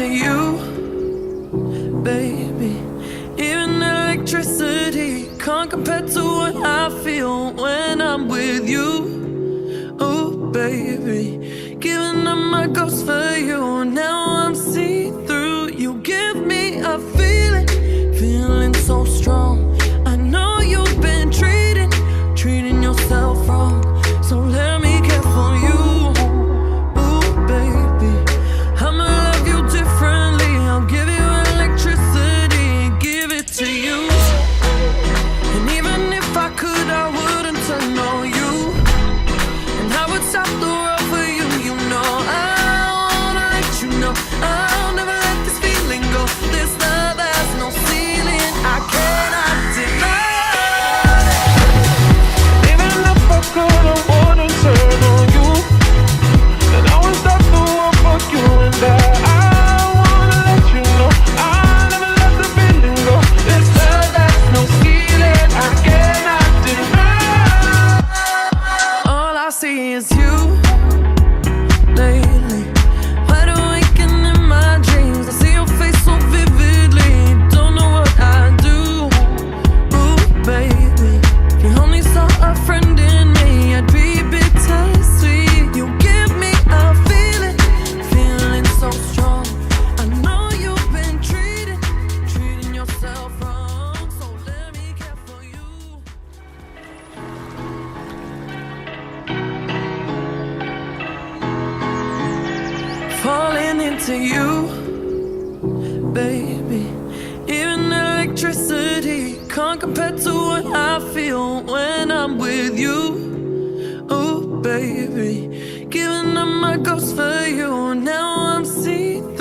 into you, baby. Even electricity can't compare to what I feel when I'm with you. Oh, baby, giving up my ghost for you. Now I'm see-through. You give me a feeling, feeling so strong. I know you've been treating yourself wrong. So let me care for you. Ooh, baby, I'ma love you differently. I'll give you electricity, give it to you. And even if I could, I wouldn't turn on you. And I would stop the world for you. You know I wanna let you know I'll never let this feeling go. This love has no ceiling, I cannot deny. Even if I could, I wouldn't turn on you. And I would stop the world for you. And I wanna let you know I'll never let the feeling go. This love has no ceiling, I cannot deny. All I see is you lately. Wide awake and in my dreams, I see your face so vividly. Don't know what I do. Ooh, baby, if you only saw a friend in me, I'd be bittersweet. You give me a feeling, feeling so strong. I know you've been treating yourself wrong. So let me care for you. Falling into you, baby. Even electricity can't compare to what I feel when I'm with you. Oh, baby, giving up my ghost for you. Now I'm see-through.